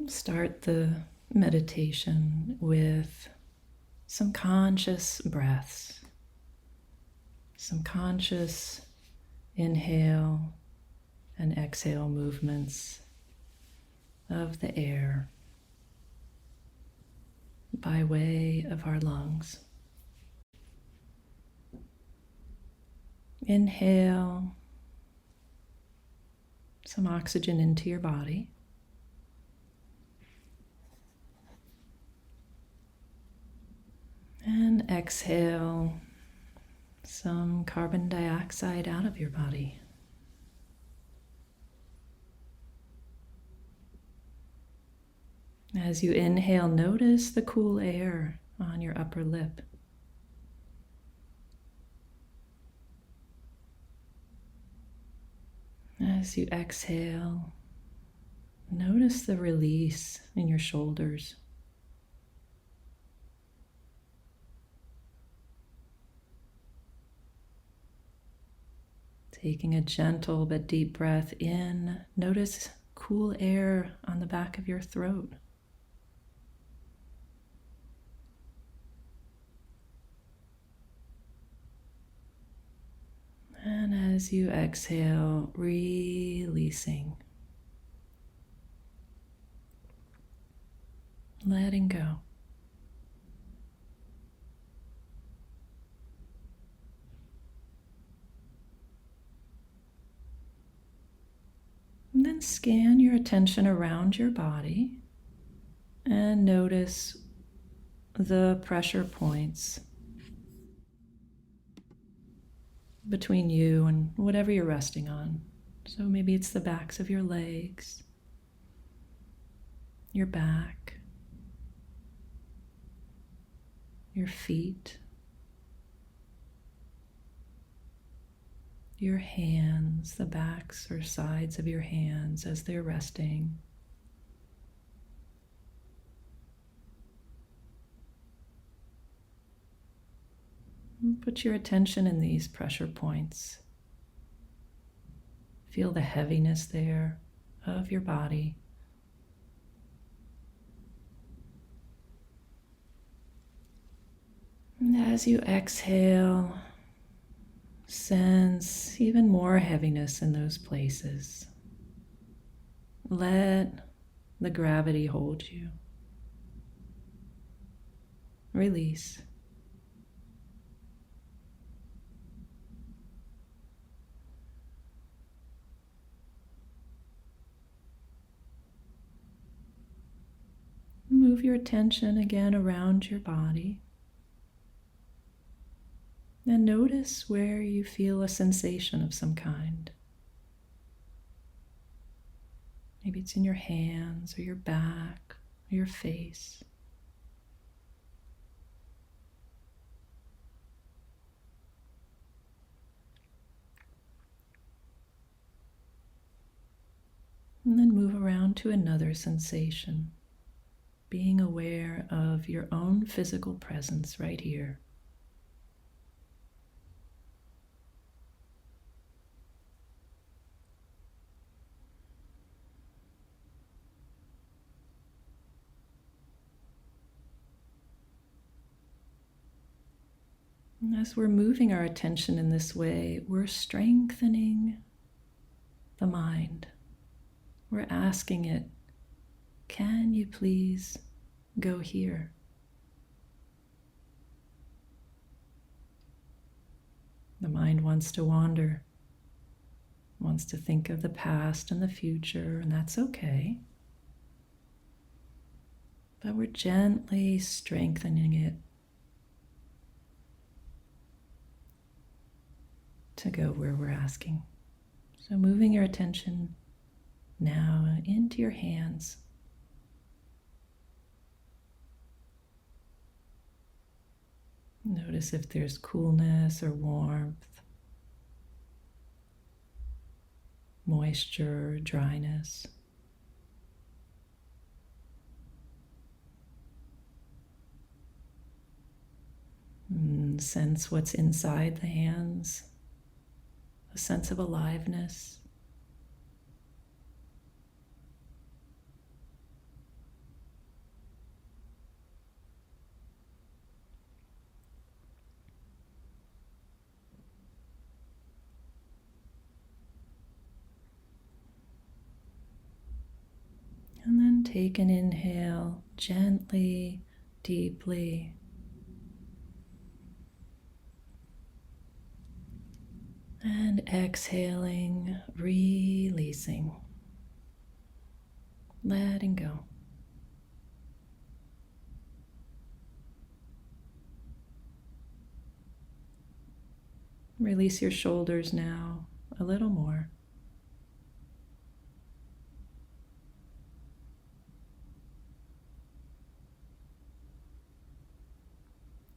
Start the meditation with some conscious breaths, some conscious inhale and exhale movements of the air by way of our lungs. Inhale some oxygen into your body. And exhale some carbon dioxide out of your body. As you inhale, notice the cool air on your upper lip. As you exhale, notice the release in your shoulders. Taking a gentle but deep breath in, notice cool air on the back of your throat. And as you exhale, releasing, letting go. And then scan your attention around your body and notice the pressure points between you and whatever you're resting on. So maybe it's the backs of your legs, your back, your feet, your hands, the backs or sides of your hands as they're resting. Put your attention in these pressure points. Feel the heaviness there of your body. And as you exhale, sense even more heaviness in those places. Let the gravity hold you. Release. Move your attention again around your body. And notice where you feel a sensation of some kind. Maybe it's in your hands or your back or your face. And then move around to another sensation, being aware of your own physical presence right here. And as we're moving our attention in this way, we're strengthening the mind. We're asking it, can you please go here? The mind wants to wander, wants to think of the past and the future, and that's okay. But we're gently strengthening it to go where we're asking. So moving your attention now into your hands. Notice if there's coolness or warmth, moisture, dryness. And sense what's inside the hands, a sense of aliveness. And take an inhale gently, deeply. And exhaling, releasing, letting go. Release your shoulders now a little more.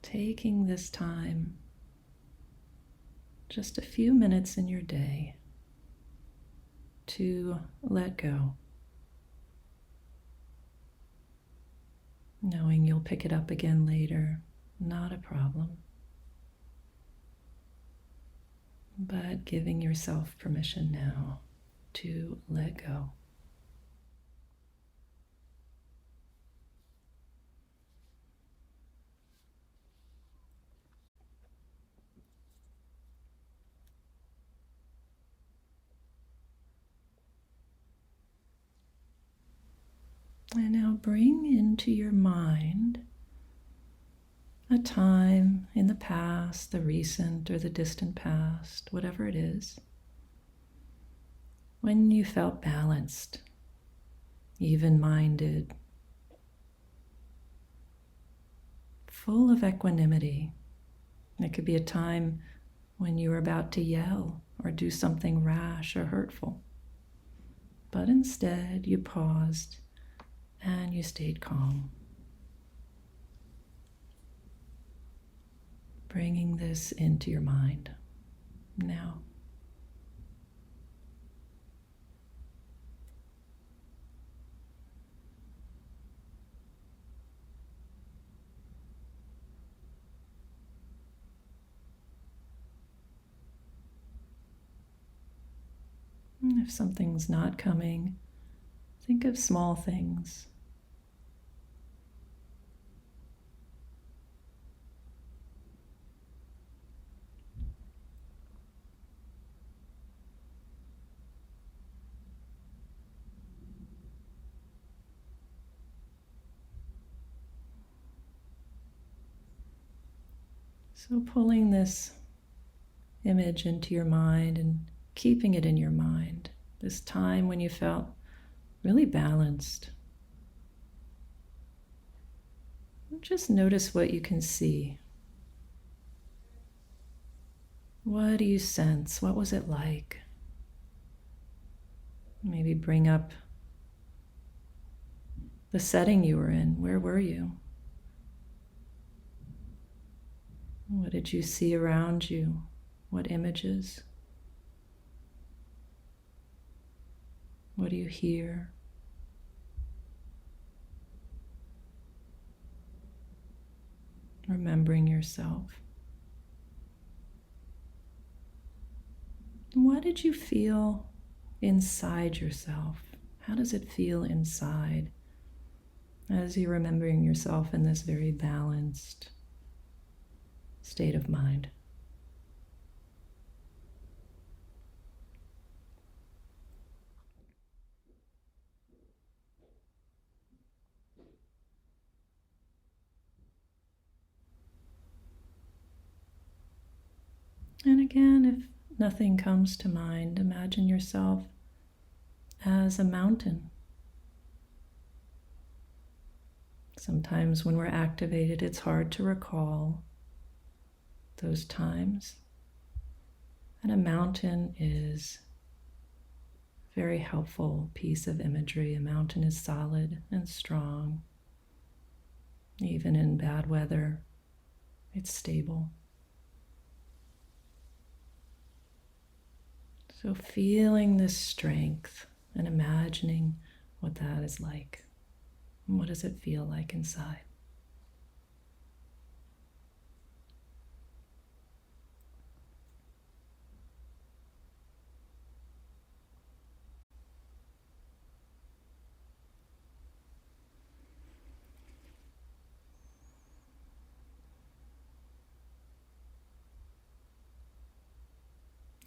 Taking this time, just a few minutes in your day, to let go, knowing you'll pick it up again later, not a problem, but giving yourself permission now to let go. And now bring into your mind a time in the past, the recent or the distant past, whatever it is, when you felt balanced, even-minded, full of equanimity. It could be a time when you were about to yell or do something rash or hurtful, but instead you paused and you stayed calm. Bringing this into your mind now. And if something's not coming, think of small things. So pulling this image into your mind and keeping it in your mind, this time when you felt really balanced. Just notice what you can see. What do you sense? What was it like? Maybe bring up the setting you were in. Where were you? What did you see around you? What images? What do you hear? Remembering yourself. What did you feel inside yourself? How does it feel inside as you're remembering yourself in this very balanced state of mind? And again, if nothing comes to mind, imagine yourself as a mountain. Sometimes when we're activated, it's hard to recall those times. And a mountain is a very helpful piece of imagery. A mountain is solid and strong. Even in bad weather, it's stable. So feeling this strength and imagining what that is like. And what does it feel like inside?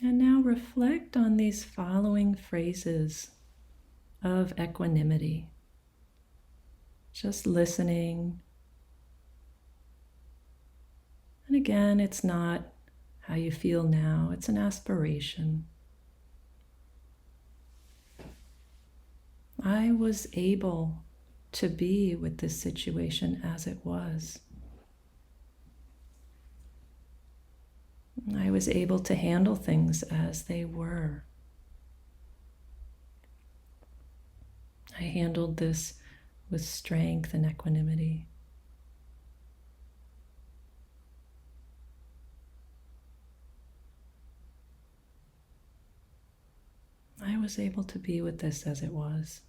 And now reflect on these following phrases of equanimity. just listening. And again, it's not how you feel now, it's an aspiration. I was able to be with this situation as it was. I was able to handle things as they were. I handled this with strength and equanimity. I was able to be with this as it was.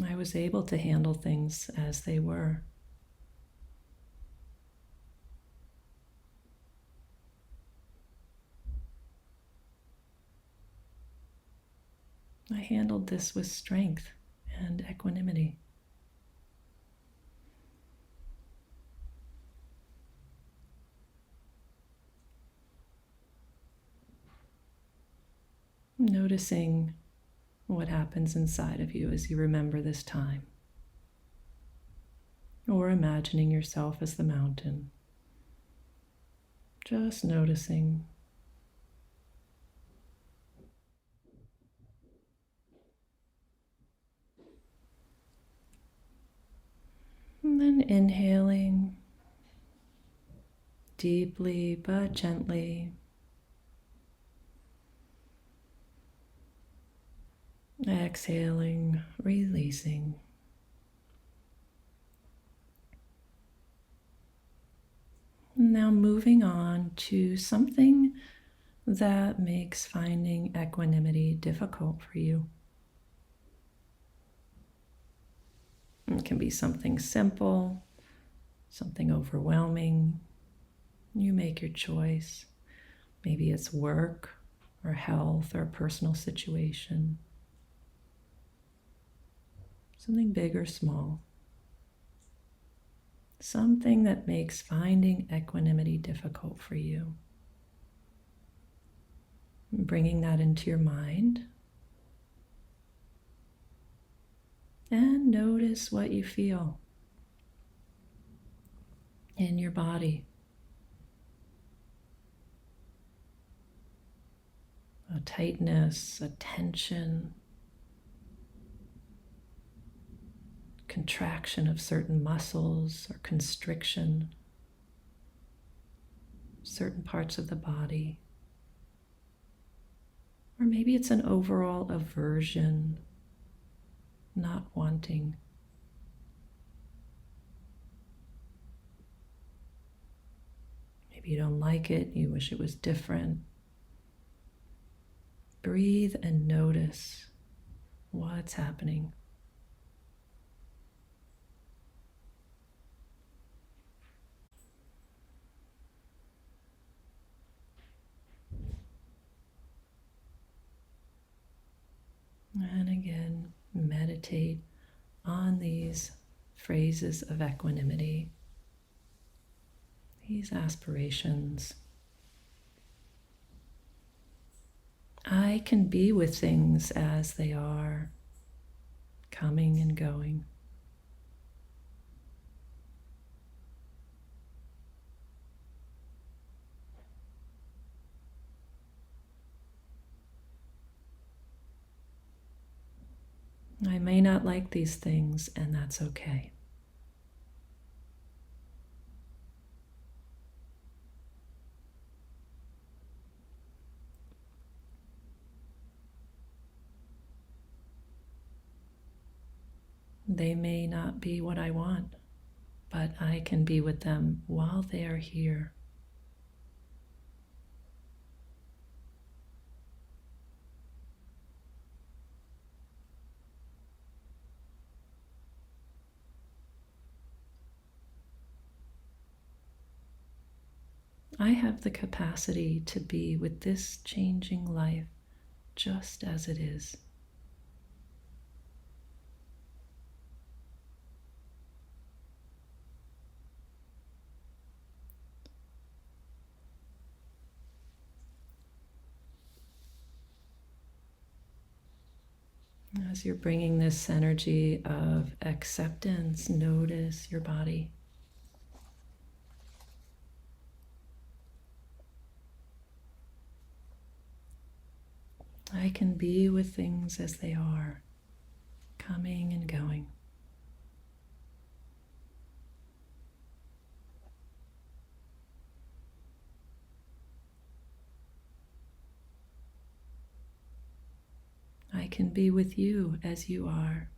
I was able to handle things as they were. I handled this with strength and equanimity. Noticing what happens inside of you as you remember this time. Or imagining yourself as the mountain. Just noticing. And then inhaling deeply but gently. Exhaling, releasing. Now moving on to something that makes finding equanimity difficult for you. It can be something simple, something overwhelming. You make your choice. Maybe it's work or health or a personal situation. Something big or small. Something that makes finding equanimity difficult for you. Bringing that into your mind. And notice what you feel in your body. A tightness, a tension, contraction of certain muscles or constriction, certain parts of the body. Or maybe it's an overall aversion, not wanting. Maybe you don't like it, you wish it was different. Breathe and notice what's happening. And again, meditate on these phrases of equanimity, these aspirations. I can be with things as they are, coming and going. I may not like these things, and that's okay. They may not be what I want, but I can be with them while they are here. I have the capacity to be with this changing life just as it is. As you're bringing this energy of acceptance, notice your body. I can be with things as they are, coming and going. I can be with you as you are.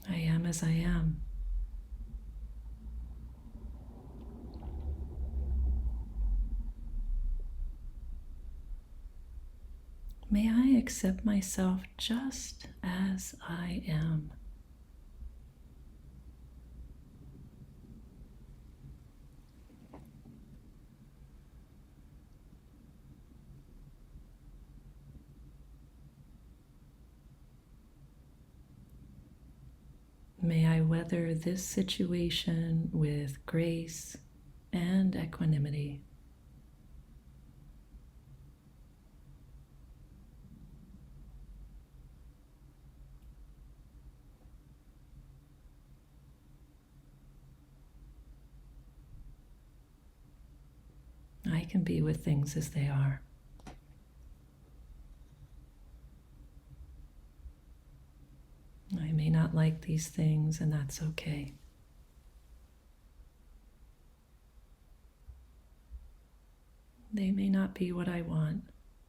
I am as I am. May I accept myself just as I am. May I weather this situation with grace and equanimity. I can be with things as they are. I may not like these things, and that's okay. They may not be what I want,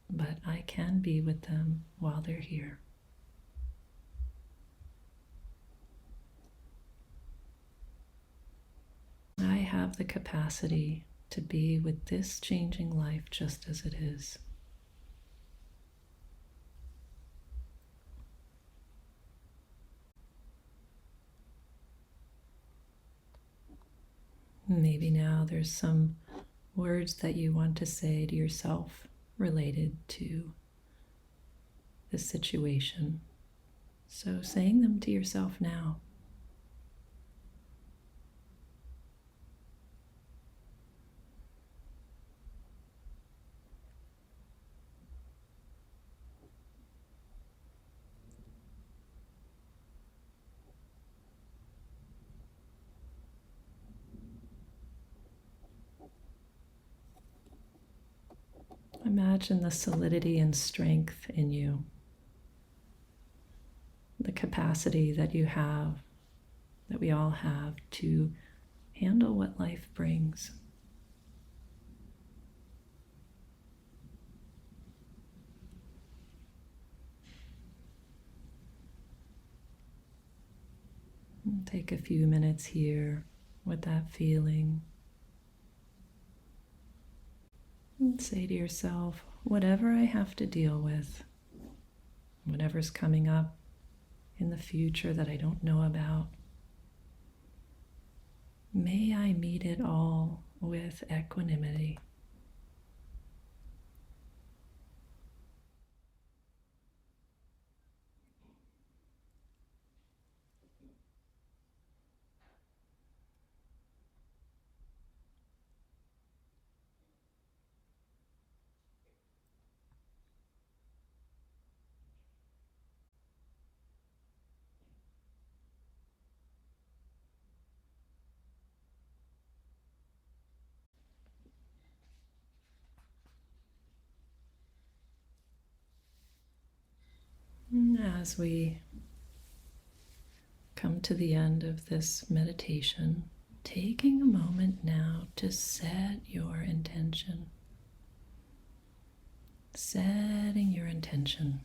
but I can be with them while they're here. I have the capacity to be with this changing life just as it is. Maybe now there's some words that you want to say to yourself related to the situation. So saying them to yourself now. Imagine the solidity and strength in you, the capacity that you have, that we all have to handle what life brings. And take a few minutes here with that feeling. And say to yourself, whatever I have to deal with, whatever's coming up in the future that I don't know about, may I meet it all with equanimity. As we come to the end of this meditation, taking a moment now to set your intention. Setting your intention.